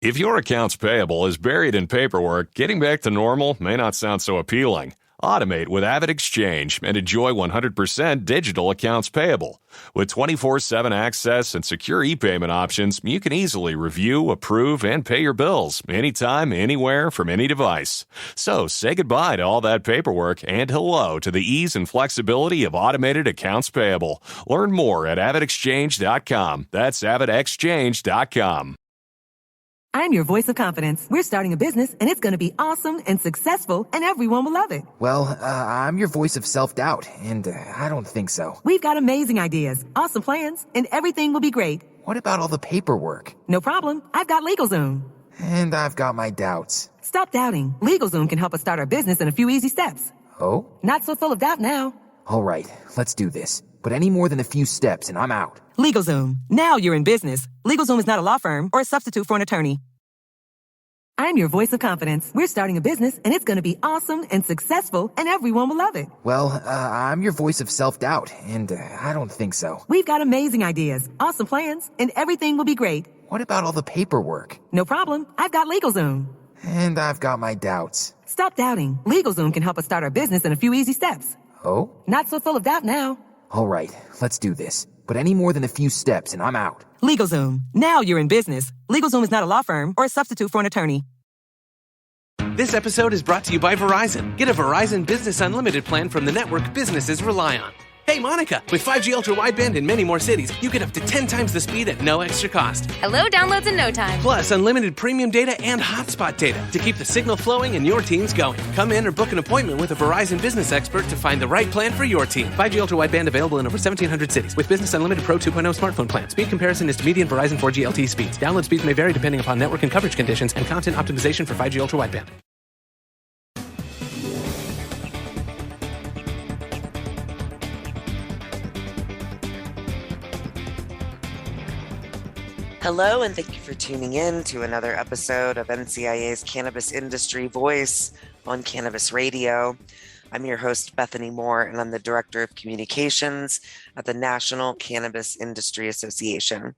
If your accounts payable is buried in paperwork, getting back to normal may not sound so appealing. Automate with AvidXchange and enjoy 100% digital accounts payable. With 24/7 access and secure e-payment options, you can easily review, approve, and pay your bills anytime, anywhere, from any device. So say goodbye to all that paperwork and hello to the ease and flexibility of automated accounts payable. Learn more at AvidXchange.com. That's AvidXchange.com. I'm your voice of confidence. We're starting a business, and it's going to be awesome and successful, and everyone will love it. Well, I'm your voice of self-doubt, and I don't think so. We've got amazing ideas, awesome plans, and everything will be great. What about all the paperwork? No problem. I've got LegalZoom. And I've got my doubts. Stop doubting. LegalZoom can help us start our business in a few easy steps. Oh? Not so full of doubt now. All right, let's do this. But any more than a few steps and I'm out. LegalZoom. Now you're in business. LegalZoom is not a law firm or a substitute for an attorney. I'm your voice of confidence. We're starting a business, and it's going to be awesome and successful, and everyone will love it. Well, I'm your voice of self-doubt, and I don't think so. We've got amazing ideas, awesome plans, and everything will be great. What about all the paperwork? No problem. I've got LegalZoom. And I've got my doubts. Stop doubting. LegalZoom can help us start our business in a few easy steps. Oh? Not so full of doubt now. All right, let's do this. But any more than a few steps and I'm out. LegalZoom. Now you're in business. LegalZoom is not a law firm or a substitute for an attorney. This episode is brought to you by Verizon. Get a Verizon Business Unlimited plan from the network businesses rely on. Hey, Monica, with 5G Ultra Wideband in many more cities, you get up to 10 times the speed at no extra cost. Hello, downloads in no time. Plus, unlimited premium data and hotspot data to keep the signal flowing and your teams going. Come in or book an appointment with a Verizon business expert to find the right plan for your team. 5G Ultra Wideband available in over 1,700 cities with Business Unlimited Pro 2.0 smartphone plan. Speed comparison is to median Verizon 4G LTE speeds. Download speeds may vary depending upon network and coverage conditions and content optimization for 5G Ultra Wideband. Hello, and thank you for tuning in to another episode of NCIA's Cannabis Industry Voice on Cannabis Radio. I'm your host, Bethany Moore, and I'm the Director of Communications at the National Cannabis Industry Association.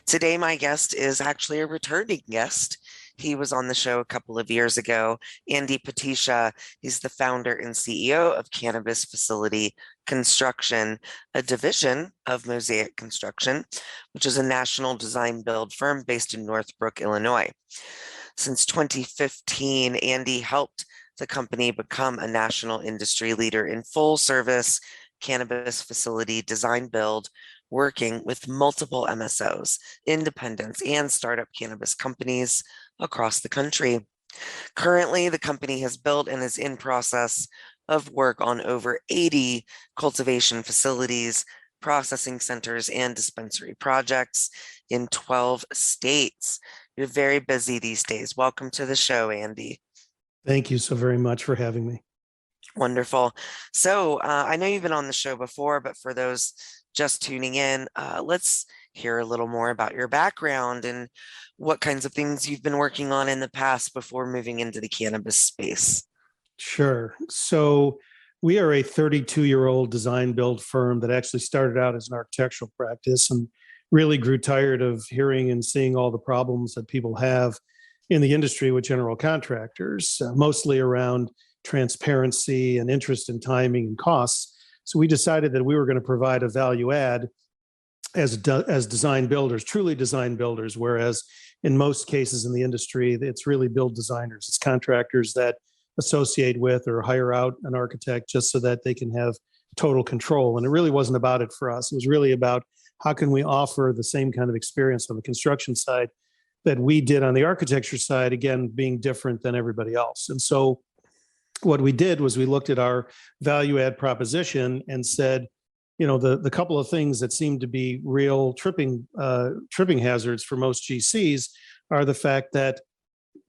Today, my guest is actually a returning guest. He was on the show a couple of years ago. Andy Poticha, he's the founder and CEO of Cannabis Facility Construction, a division of Mosaic Construction, which is a national design build firm based in Northbrook, Illinois. Since 2015, Andy helped the company become a national industry leader in full service cannabis facility design build, working with multiple MSOs, independents, and startup cannabis companies across the country. Currently, the company has built and is in process of work on over 80 cultivation facilities, processing centers, and dispensary projects in 12 states. You're very busy these days. Welcome to the show, Andy. Thank you so very much for having me. Wonderful. So I know you've been on the show before, but for those just tuning in, let's hear a little more about your background and what kinds of things you've been working on in the past before moving into the cannabis space. Sure. So we are a 32-year-old design build firm that actually started out as an architectural practice and really grew tired of hearing and seeing all the problems that people have in the industry with general contractors, mostly around transparency and interest in timing and costs. So we decided that we were going to provide a value add as design builders, truly design builders, whereas in most cases in the industry, it's really build designers. It's contractors that associate with or hire out an architect just so that they can have total control. And it really wasn't about it for us. It was really about how can we offer the same kind of experience on the construction side that we did on the architecture side, again, being different than everybody else. And so what we did was we looked at our value add proposition and said, you know, the couple of things that seem to be real tripping hazards for most GCs are the fact that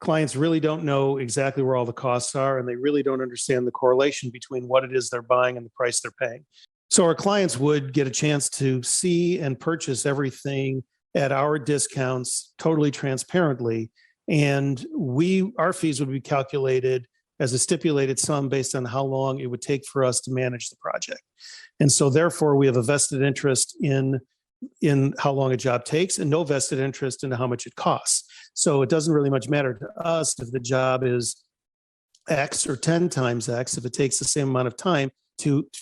clients really don't know exactly where all the costs are, and they really don't understand the correlation between what it is they're buying and the price they're paying. So our clients would get a chance to see and purchase everything at our discounts totally transparently, and our fees would be calculated as a stipulated sum based on how long it would take for us to manage the project. And so therefore we have a vested interest in in how long a job takes and no vested interest into how much it costs. So it doesn't really much matter to us if the job is X or 10 times X, if it takes the same amount of time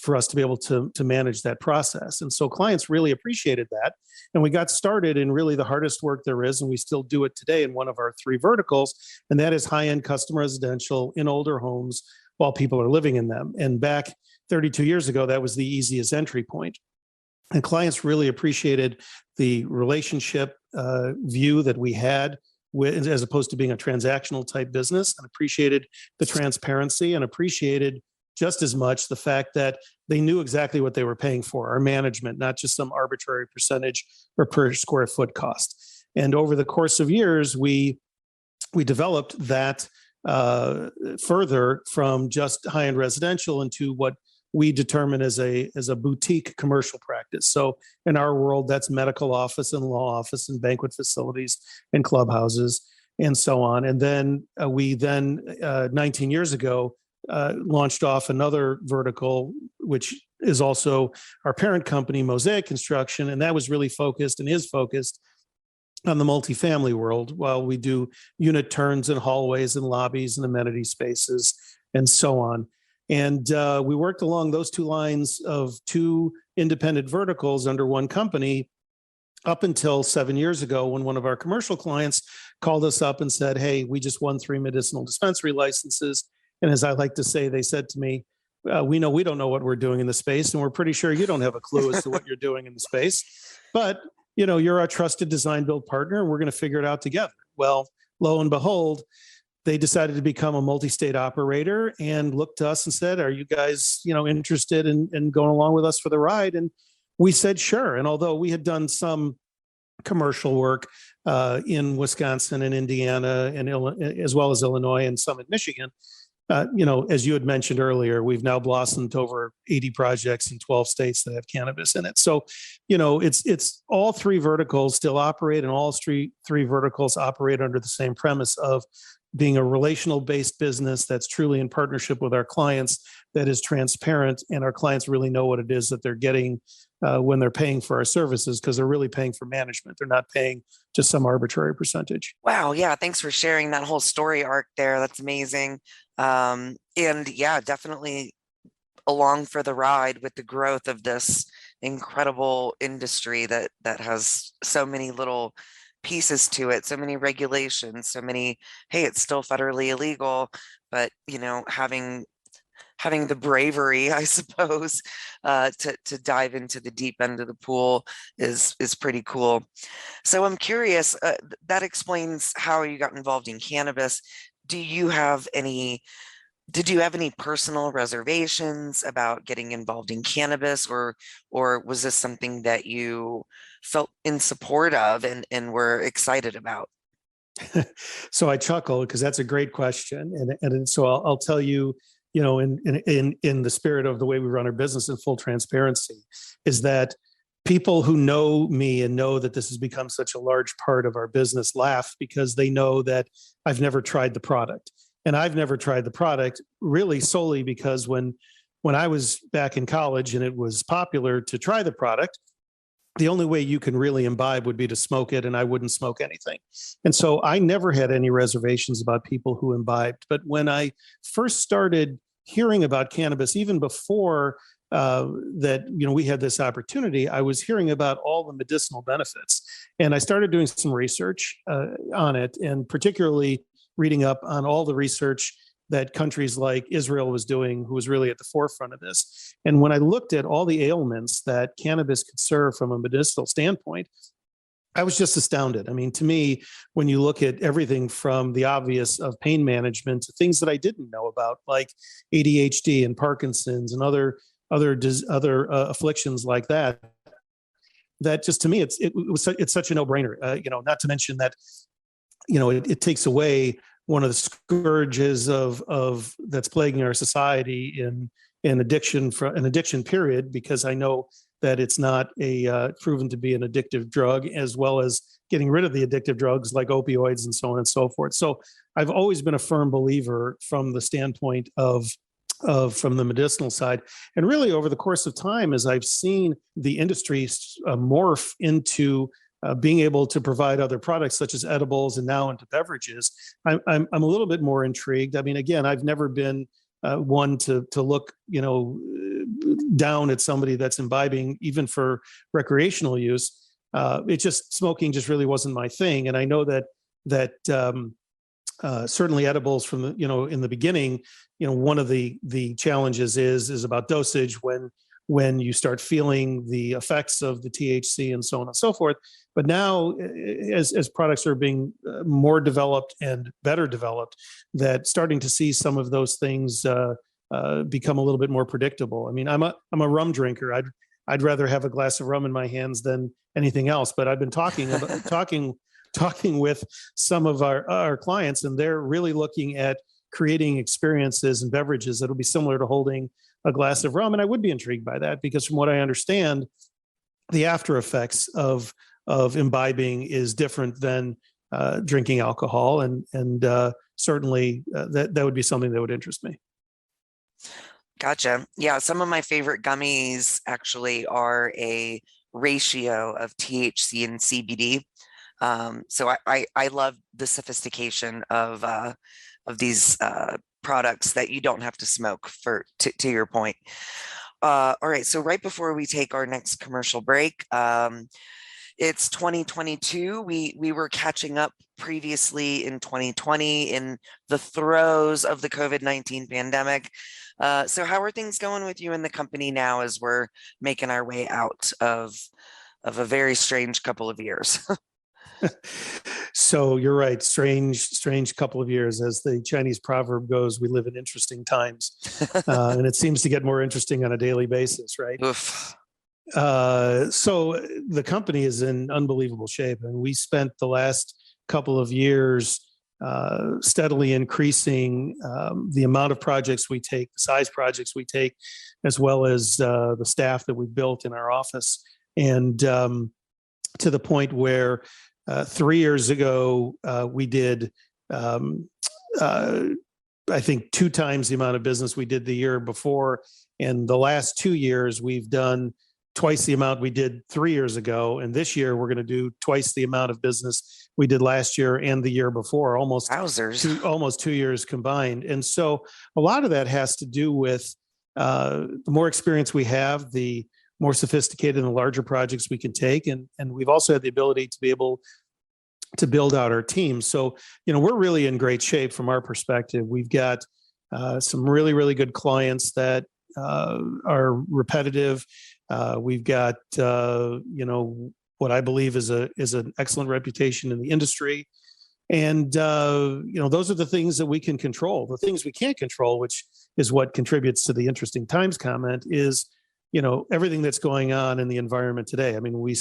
for us to be able to manage that process. And so clients really appreciated that. And we got started in really the hardest work there is, and we still do it today in one of our 3 verticals, and that is high-end custom residential in older homes while people are living in them. And back 32 years ago, that was the easiest entry point. And clients really appreciated the relationship view that we had with, as opposed to being a transactional type business, and appreciated the transparency and appreciated just as much the fact that they knew exactly what they were paying for, our management, not just some arbitrary percentage or per square foot cost. And over the course of years, we developed that further from just high-end residential into what we determine as a boutique commercial practice. So in our world, that's medical office and law office and banquet facilities and clubhouses and so on. And then we 19 years ago, launched off another vertical, which is also our parent company, Mosaic Construction. And that was really focused and is focused on the multifamily world, while we do unit turns and hallways and lobbies and amenity spaces and so on. And we worked along those 2 lines of 2 independent verticals under one company up until 7 years ago, when one of our commercial clients called us up and said, "Hey, we just won 3 medicinal dispensary licenses." And as I like to say, they said to me, "We know we don't know what we're doing in the space, and we're pretty sure you don't have a clue as to what you're doing in the space. But you're our trusted design build partner, and we're going to figure it out together." Well, lo and behold, they decided to become a multi-state operator and looked to us and said, "Are you guys, interested in going along with us for the ride?" And we said, "Sure." And although we had done some commercial work in Wisconsin and Indiana, and as well as Illinois and some in Michigan, as you had mentioned earlier, we've now blossomed to over 80 projects in 12 states that have cannabis in it. So, it's all 3 verticals still operate, and all 3 verticals operate under the same premise of being a relational based business that's truly in partnership with our clients, that is transparent, and our clients really know what it is that they're getting when they're paying for our services, because they're really paying for management. They're not paying just some arbitrary percentage. Wow. Yeah. Thanks for sharing that whole story arc there. That's amazing. And yeah, definitely along for the ride with the growth of this incredible industry that has so many little pieces to it, so many regulations, so many, hey, it's still federally illegal, but having the bravery, I suppose, to dive into the deep end of the pool is pretty cool. So I'm curious, that explains how you got involved in cannabis. Did you have any personal reservations about getting involved in cannabis, or was this something that you felt in support of and were excited about? So I chuckle because that's a great question. And so I'll tell you, in the spirit of the way we run our business in full transparency, is that people who know me and know that this has become such a large part of our business laugh, because they know that I've never tried the product. And I've never tried the product really solely because when I was back in college and it was popular to try the product, the only way you can really imbibe would be to smoke it, and I wouldn't smoke anything. And so I never had any reservations about people who imbibed. But when I first started hearing about cannabis, even before that, we had this opportunity, I was hearing about all the medicinal benefits. And I started doing some research on it, and particularly reading up on all the research that countries like Israel was doing, who was really at the forefront of this. And when I looked at all the ailments that cannabis could serve from a medicinal standpoint, I was just astounded. I mean, to me, when you look at everything from the obvious of pain management to things that I didn't know about, like ADHD and Parkinson's and other afflictions like that, that just to me, it's such a no-brainer. Not to mention that, it takes away one of the scourges of that's plaguing our society in addiction, for an addiction period, because I know that it's not proven to be an addictive drug, as well as getting rid of the addictive drugs like opioids and so on and so forth. So I've always been a firm believer from the standpoint of from the medicinal side. And really over the course of time, as I've seen the industry morph into being able to provide other products such as edibles and now into beverages, I'm a little bit more intrigued. I mean, again, I've never been one to look, down at somebody that's imbibing, even for recreational use. Smoking just really wasn't my thing. And I know that certainly edibles from the, in the beginning, one of the challenges is about dosage when you start feeling the effects of the THC and so on and so forth. But now as products are being more developed and better developed, that starting to see some of those things become a little bit more predictable. I mean, I'm a rum drinker. I'd rather have a glass of rum in my hands than anything else. But I've been talking with some of our clients, and they're really looking at creating experiences and beverages that'll be similar to holding a glass of rum. And I would be intrigued by that because from what I understand, the after effects of imbibing is different than drinking alcohol. And certainly that would be something that would interest me. Gotcha. Yeah. Some of my favorite gummies actually are a ratio of THC and CBD. So I love the sophistication of these products that you don't have to smoke to your point. All right. So right before we take our next commercial break, it's 2022. We were catching up previously in 2020 in the throes of the COVID-19 pandemic. So how are things going with you in the company now as we're making our way out of a very strange couple of years? So you're right. Strange couple of years. As the Chinese proverb goes, we live in interesting times. And it seems to get more interesting on a daily basis, right? Oof. So the company is in unbelievable shape. And we spent the last couple of years steadily increasing the amount of projects we take, the size projects we take, as well as the staff that we've built in our office. And to the point where 3 years ago, we did, I think, 2 times the amount of business we did the year before. And the last 2 years, we've done twice the amount we did 3 years ago. And this year, we're going to do twice the amount of business we did last year and the year before, almost 2 years combined. And so a lot of that has to do with the more experience we have, the more sophisticated and larger projects we can take. And we've also had the ability to be able to build out our team. So, we're really in great shape from our perspective. We've got some really, really good clients that are repetitive. We've got, what I believe is an excellent reputation in the industry. And, those are the things that we can control. The things we can't control, which is what contributes to the interesting times comment, is everything that's going on in the environment today. I mean, we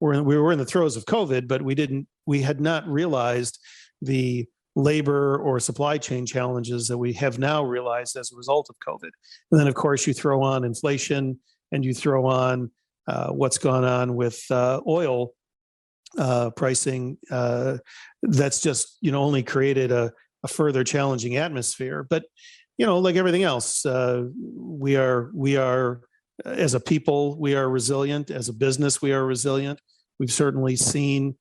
were in the throes of COVID, but we had not realized the labor or supply chain challenges that we have now realized as a result of COVID. And then, of course, you throw on inflation and you throw on what's gone on with oil pricing. That's just, only created a further challenging atmosphere. But, like everything else, we are as a people, we are resilient. As a business, we are resilient. We've certainly seen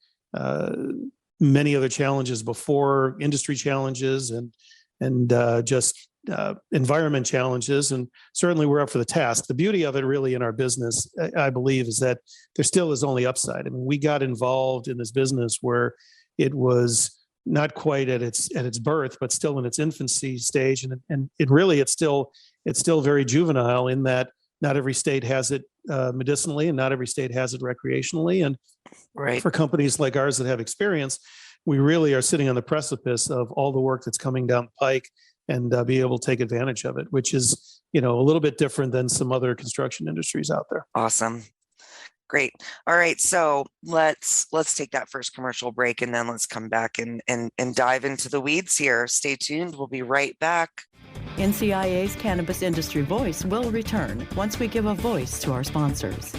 many other challenges before, industry challenges and just environment challenges. And certainly we're up for the task. The beauty of it really in our business, I believe, is that there still is only upside. I mean, we got involved in this business where it was not quite at its birth, but still in its infancy stage. And it's still very juvenile in that not every state has it medicinally and not every state has it recreationally. And right. For companies like ours that have experience, we really are sitting on the precipice of all the work that's coming down the pike and be able to take advantage of it, which is, a little bit different than some other construction industries out there. Awesome. Great. All right. So let's take that first commercial break and then let's come back and dive into the weeds here. Stay tuned. We'll be right back. NCIA's Cannabis Industry Voice will return once we give a voice to our sponsors.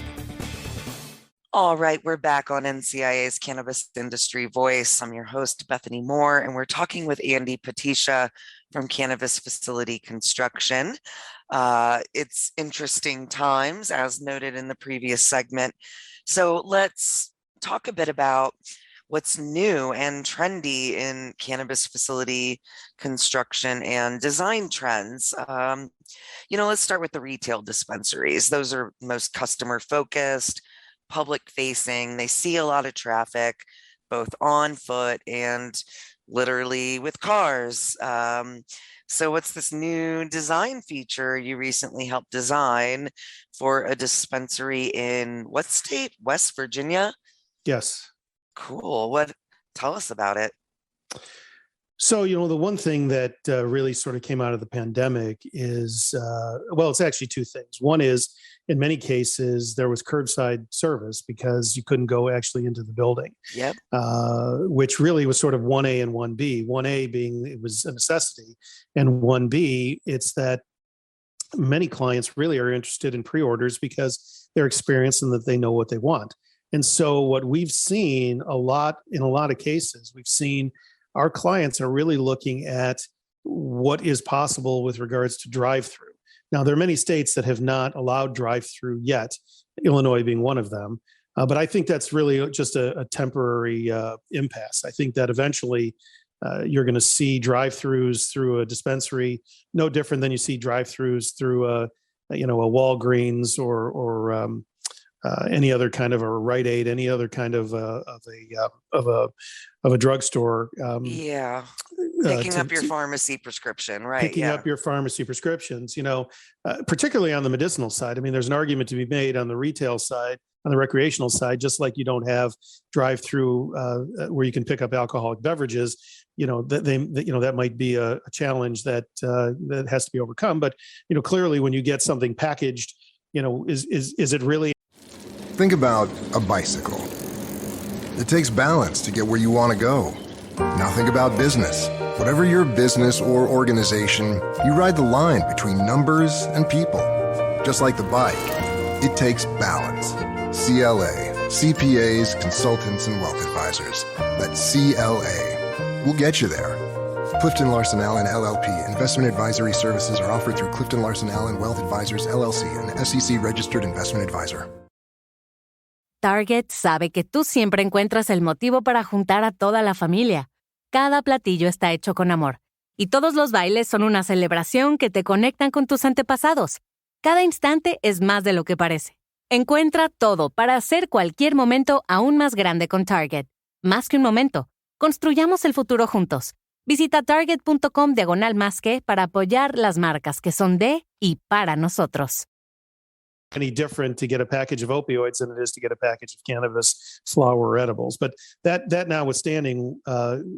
All right, we're back on NCIA's Cannabis Industry Voice. I'm your host, Bethany Moore, and we're talking with Andy Poticha from Cannabis Facility Construction. It's interesting times, as noted in the previous segment. So let's talk a bit about what's new and trendy in cannabis facility construction and design trends. Let's start with the retail dispensaries. Those are most customer focused, public facing. They see a lot of traffic, both on foot and literally with cars. So what's this new design feature you recently helped design for a dispensary in what state? West Virginia? Yes. Cool. Tell us about it. So, the one thing that really sort of came out of the pandemic is, it's actually two things. One is, in many cases, there was curbside service because you couldn't go actually into the building. Yep. Which really was sort of 1A and 1B. 1A being it was a necessity, and 1B, it's that many clients really are interested in pre-orders because they're experienced and that they know what they want. And so what we've seen in a lot of cases, we've seen our clients are really looking at what is possible with regards to drive-through. Now, there are many states that have not allowed drive-through yet, Illinois being one of them. But I think that's really just a temporary impasse. I think that eventually you're going to see drive-throughs through a dispensary, no different than you see drive-throughs through a Walgreens or any other kind of a Rite Aid, any other kind of a drugstore. Picking up your pharmacy prescription, right? Picking up your pharmacy prescriptions, particularly on the medicinal side. I mean, there's an argument to be made on the retail side, on the recreational side, just like you don't have drive-through where you can pick up alcoholic beverages. That might be a challenge that has to be overcome. But clearly, when you get something packaged, is it really? Think about a bicycle. It takes balance to get where you want to go. Now think about business. Whatever your business or organization, you ride the line between numbers and people. Just like the bike, it takes balance. CLA, CPAs, consultants, and wealth advisors. That's CLA. We'll get you there. Clifton Larson Allen LLP investment advisory services are offered through Clifton Larson Allen Wealth Advisors LLC, an SEC registered investment advisor. Target sabe que tú siempre encuentras el motivo para juntar a toda la familia. Cada platillo está hecho con amor. Y todos los bailes son una celebración que te conectan con tus antepasados. Cada instante es más de lo que parece. Encuentra todo para hacer cualquier momento aún más grande con Target. Más que un momento, construyamos el futuro juntos. Visita target.com/más que para apoyar las marcas que son de y para nosotros. Any different to get a package of opioids than it is to get a package of cannabis flower or edibles. But that notwithstanding,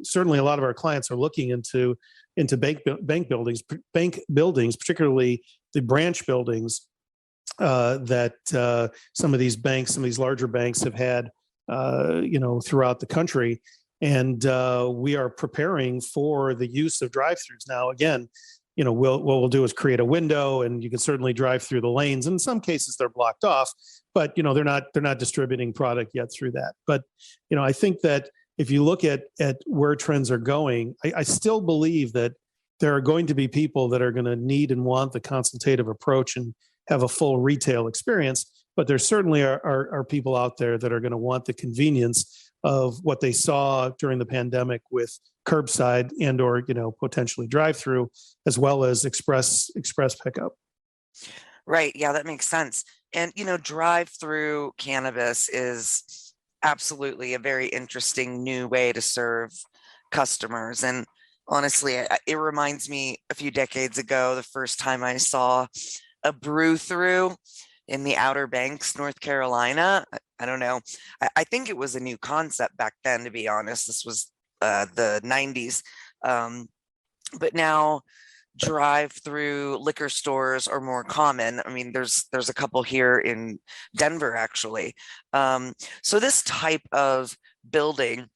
certainly a lot of our clients are looking into bank buildings, particularly the branch buildings that some of these larger banks have had, throughout the country. And we are preparing for the use of drive-throughs. Now, again, what we'll do is create a window, and you can certainly drive through the lanes. In some cases, they're blocked off, but they're not distributing product yet through that. But I think that if you look at where trends are going, I still believe that there are going to be people that are going to need and want the consultative approach and have a full retail experience. But there certainly are people out there that are going to want the convenience of what they saw during the pandemic with curbside and or potentially drive-through, as well as express pickup. Right. Yeah, that makes sense. And drive-through cannabis is absolutely a very interesting new way to serve customers. And honestly, it reminds me a few decades ago, the first time I saw a brew-through in the Outer Banks, North Carolina. I don't know. I think it was a new concept back then, to be honest. This was the 90s. But now drive-through liquor stores are more common. I mean, there's a couple here in Denver, actually. So this type of building,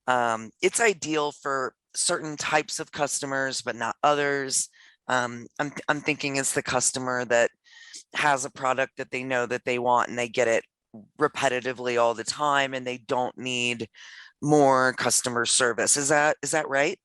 it's ideal for certain types of customers, but not others. I'm thinking it's the customer that has a product that they know that they want and they get it repetitively all the time, and they don't need more customer service. Is that right?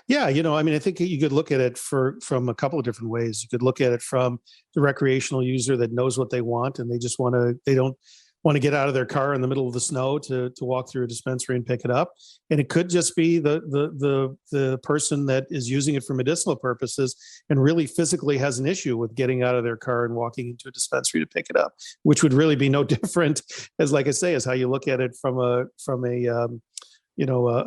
Yeah, I mean, I think you could look at it from a couple of different ways. You could look at it from the recreational user that knows what they want, and they don't want to get out of their car in the middle of the snow to walk through a dispensary and pick it up. And it could just be the person that is using it for medicinal purposes and really physically has an issue with getting out of their car and walking into a dispensary to pick it up, which would really be no different as, like I say, as how you look at it from a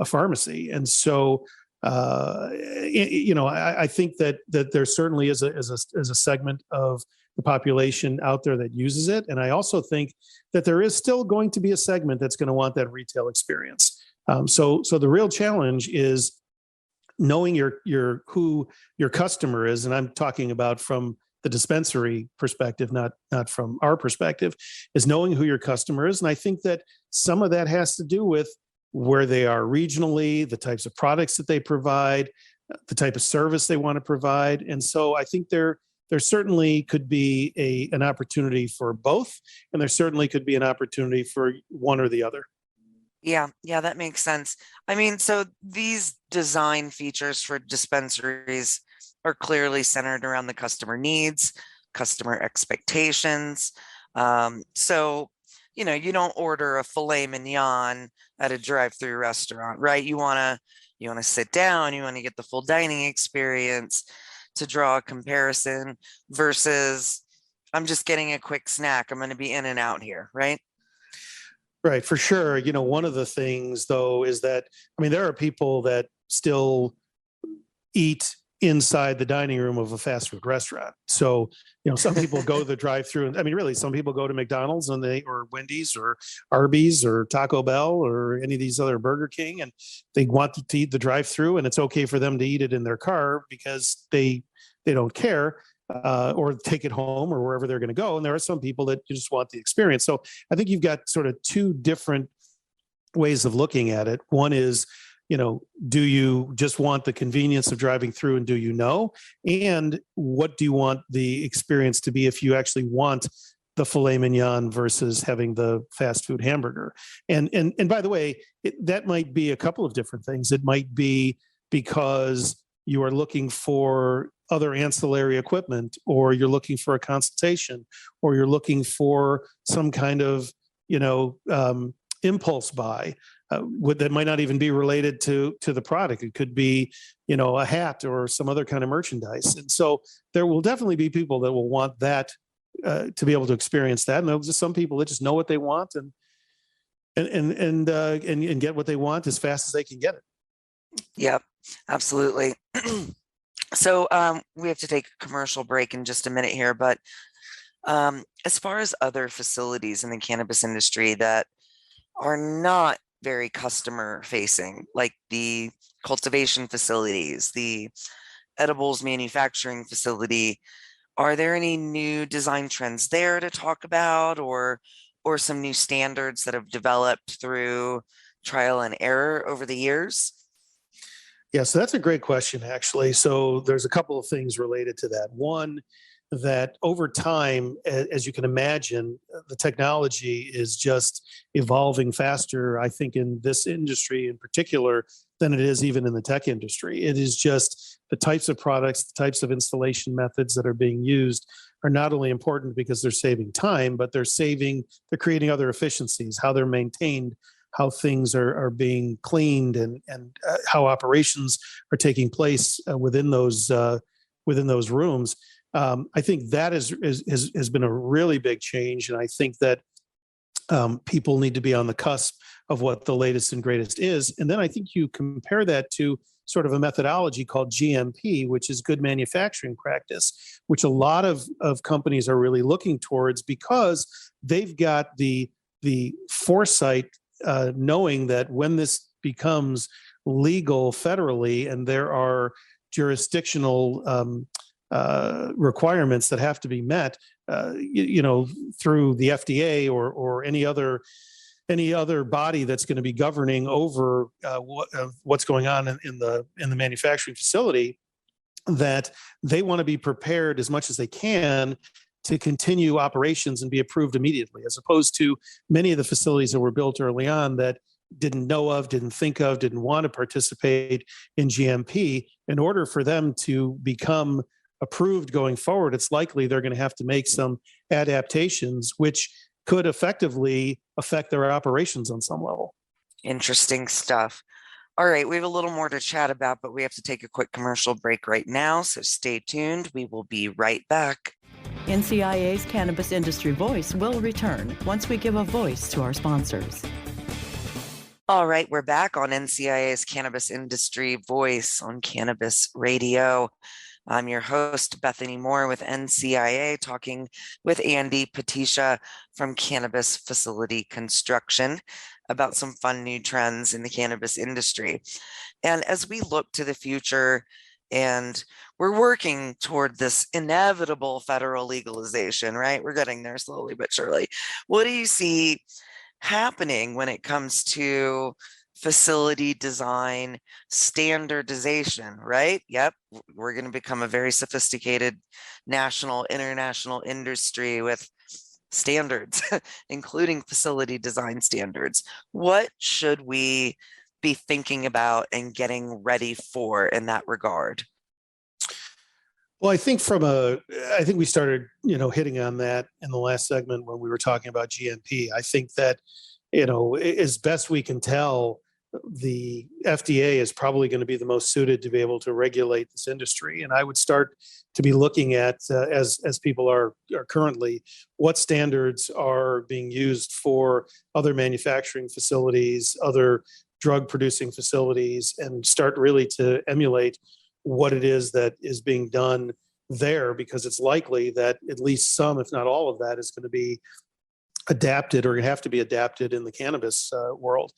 pharmacy. And so, I think that there certainly is a segment of the population out there that uses it, and I also think that there is still going to be a segment that's going to want that retail experience. So the real challenge is knowing who your customer is, and I'm talking about from the dispensary perspective, not from our perspective, is knowing who your customer is, and I think that some of that has to do with where they are regionally, the types of products that they provide, the type of service they want to provide. And so I think there certainly could be an opportunity for both, and there certainly could be an opportunity for one or the other. Yeah, that makes sense. I mean, so these design features for dispensaries are clearly centered around the customer needs, customer expectations. So you don't order a filet mignon at a drive-through restaurant, right? You want to sit down, you want to get the full dining experience, to draw a comparison versus I'm just getting a quick snack. I'm going to be in and out here, right? Right, for sure. One of the things though is that, I mean, there are people that still eat inside the dining room of a fast food restaurant. So, some people go to the drive-through, and I mean, really, some people go to McDonald's or Wendy's or Arby's or Taco Bell or any of these other Burger King, and they want to eat the drive-through, and it's okay for them to eat it in their car because they don't care, or take it home or wherever they're going to go. And there are some people that just want the experience. So I think you've got sort of two different ways of looking at it. One is, do you just want the convenience of driving through, and do you know? And what do you want the experience to be if you actually want the filet mignon versus having the fast food hamburger? And by the way, that might be a couple of different things. It might be because you are looking for other ancillary equipment, or you're looking for a consultation, or you're looking for some kind of, impulse buy. That might not even be related to the product. It could be, a hat or some other kind of merchandise. And so there will definitely be people that will want that to be able to experience that. And there's just some people that just know what they want and get what they want as fast as they can get it. Yep, absolutely. So we have to take a commercial break in just a minute here, but as far as other facilities in the cannabis industry that are not very customer facing, like the cultivation facilities, the edibles manufacturing facility, are there any new design trends there to talk about, or some new standards that have developed through trial and error over the years? Yeah, so that's a great question, actually. So there's a couple of things related to that. One, that over time, as you can imagine, the technology is just evolving faster, I think, in this industry in particular, than it is even in the tech industry. It is just the types of products, the types of installation methods that are being used are not only important because they're saving time, but they're creating other efficiencies, how they're maintained, how things are being cleaned, and how operations are taking place within those rooms. I think that has been a really big change, and I think that people need to be on the cusp of what the latest and greatest is. And then I think you compare that to sort of a methodology called GMP, which is good manufacturing practice, which a lot of companies are really looking towards because they've got the foresight, knowing that when this becomes legal federally and there are jurisdictional requirements that have to be met, through the FDA or any other body that's going to be governing over what's going on in the manufacturing facility, that they want to be prepared as much as they can to continue operations and be approved immediately, as opposed to many of the facilities that were built early on that didn't know of, didn't think of, didn't want to participate in GMP. In order for them to become approved going forward, it's likely they're going to have to make some adaptations, which could effectively affect their operations on some level. Interesting stuff. All right, we have a little more to chat about, but we have to take a quick commercial break right now, so stay tuned. We will be right back. NCIA's Cannabis Industry Voice will return once we give a voice to our sponsors. All right, we're back on NCIA's Cannabis Industry Voice on Cannabis Radio. I'm your host, Bethany Moore with NCIA, talking with Andy Poticha from Cannabis Facility Construction about some fun new trends in the cannabis industry. And as we look to the future, and we're working toward this inevitable federal legalization, right? We're getting there slowly but surely. What do you see happening when it comes to facility design standardization, right? Yep, we're going to become a very sophisticated national, international industry with standards, including facility design standards. What should we be thinking about and getting ready for in that regard? Well, I think we started, hitting on that in the last segment when we were talking about GMP. I think that, as best we can tell, the FDA is probably going to be the most suited to be able to regulate this industry. And I would start to be looking at, as people are currently, what standards are being used for other manufacturing facilities, other drug producing facilities, and start really to emulate what it is that is being done there, because it's likely that at least some, if not all of that, is going to be adapted or have to be adapted in the cannabis world.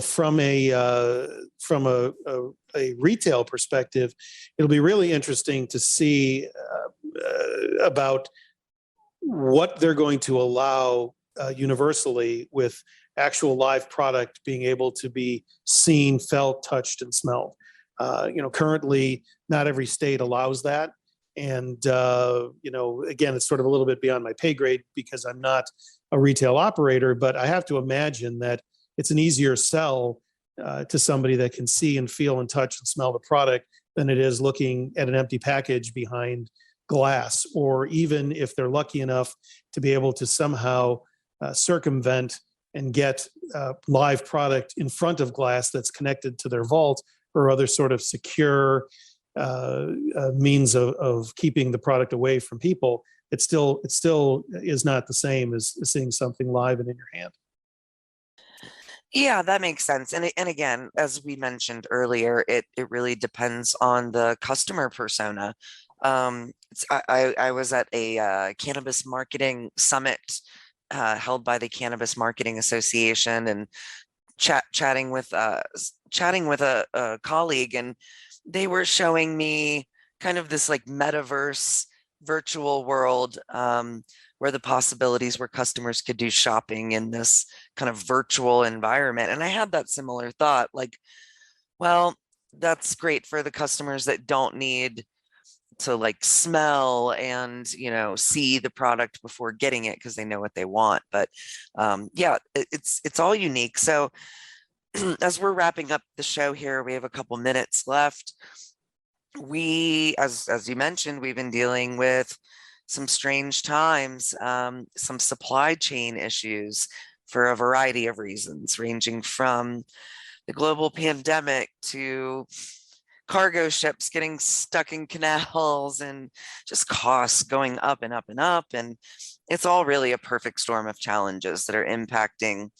From a retail perspective, it'll be really interesting to see about what they're going to allow universally, with actual live product being able to be seen, felt, touched, and smelled. Currently, not every state allows that. And, again, it's sort of a little bit beyond my pay grade because I'm not a retail operator, but I have to imagine that it's an easier sell to somebody that can see and feel and touch and smell the product than it is looking at an empty package behind glass, or even if they're lucky enough to be able to somehow circumvent and get live product in front of glass that's connected to their vault or other sort of secure means of keeping the product away from people. It still is not the same as seeing something live and in your hand. Yeah, that makes sense. And again, as we mentioned earlier, it really depends on the customer persona. I was at a cannabis marketing summit held by the Cannabis Marketing Association, and chatting with a colleague, and they were showing me kind of this like metaverse virtual world where the possibilities where customers could do shopping in this kind of virtual environment. And I had that similar thought, like, well, that's great for the customers that don't need to like smell and, see the product before getting it because they know what they want. But it's all unique. So as we're wrapping up the show here, we have a couple minutes left. We, as you mentioned, we've been dealing with some strange times, some supply chain issues for a variety of reasons, ranging from the global pandemic to cargo ships getting stuck in canals and just costs going up and up and up. And it's all really a perfect storm of challenges that are impacting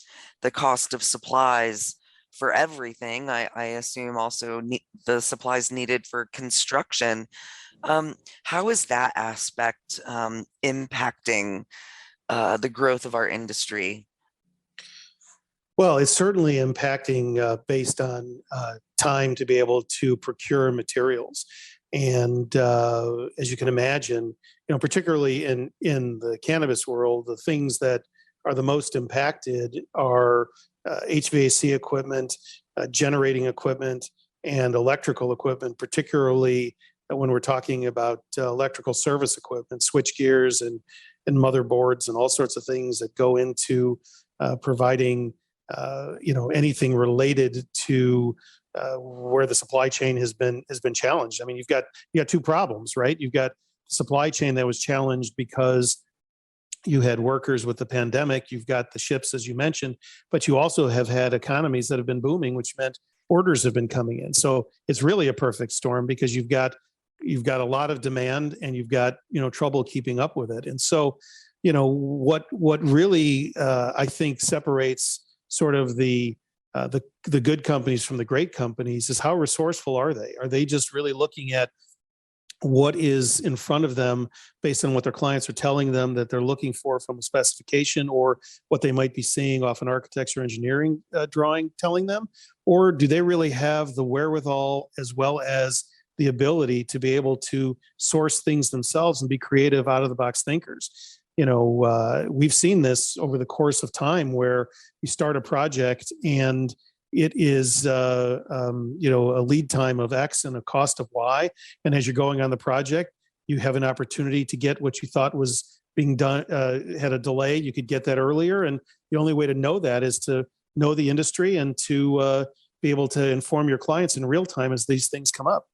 the cost of supplies for everything. I assume also the supplies needed for construction. How is that aspect impacting the growth of our industry? Well, it's certainly impacting based on time to be able to procure materials. And as you can imagine, particularly in the cannabis world, the things that are the most impacted are HVAC equipment, generating equipment, and electrical equipment, particularly when we're talking about electrical service equipment, switch gears and motherboards and all sorts of things that go into providing anything related to where the supply chain has been challenged. I mean, you got two problems, right? You've got supply chain that was challenged because you had workers with the pandemic. You've got the ships, as you mentioned, but you also have had economies that have been booming, which meant orders have been coming in. So it's really a perfect storm because you've got a lot of demand and you've got trouble keeping up with it. And so what really I think separates sort of the good companies from the great companies is how resourceful are they? Are they just really looking at what is in front of them based on what their clients are telling them that they're looking for from a specification, or what they might be seeing off an architecture engineering drawing telling them? Or do they really have the wherewithal as well as the ability to be able to source things themselves and be creative, out of the box thinkers? We've seen this over the course of time where you start a project and it is a lead time of X and a cost of Y. And as you're going on the project, you have an opportunity to get what you thought was being done, had a delay. You could get that earlier. And the only way to know that is to know the industry and to be able to inform your clients in real time as these things come up.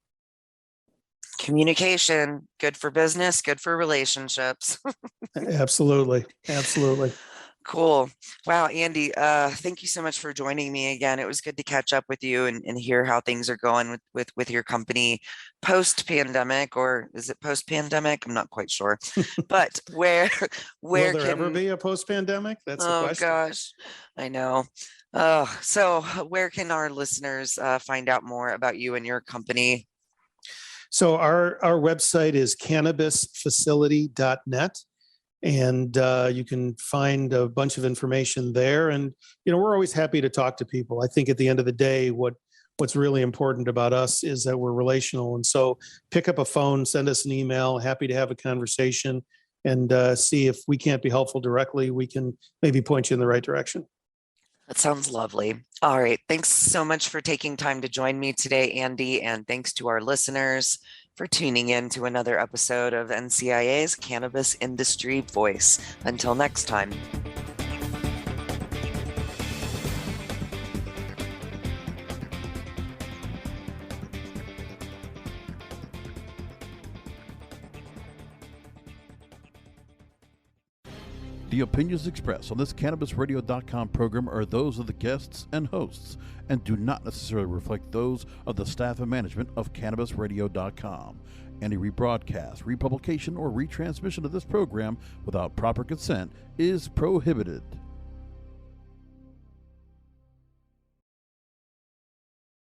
Communication, good for business, good for relationships. Absolutely. Cool. Wow, Andy, thank you so much for joining me again. It was good to catch up with you and hear how things are going with your company post-pandemic, or is it post-pandemic? I'm not quite sure. But where will there ever be a post-pandemic? That's the question. Oh gosh, I know. So where can our listeners find out more about you and your company? So our website is cannabisfacility.net. And you can find a bunch of information there. And, we're always happy to talk to people. I think at the end of the day, what's really important about us is that we're relational. And so pick up a phone, send us an email, happy to have a conversation, and see if we can't be helpful directly. We can maybe point you in the right direction. That sounds lovely. All right. Thanks so much for taking time to join me today, Andy. And thanks to our listeners for tuning in to another episode of NCIA's Cannabis Industry Voice. Until next time. The opinions expressed on this CannabisRadio.com program are those of the guests and hosts and do not necessarily reflect those of the staff and management of CannabisRadio.com. Any rebroadcast, republication, or retransmission of this program without proper consent is prohibited.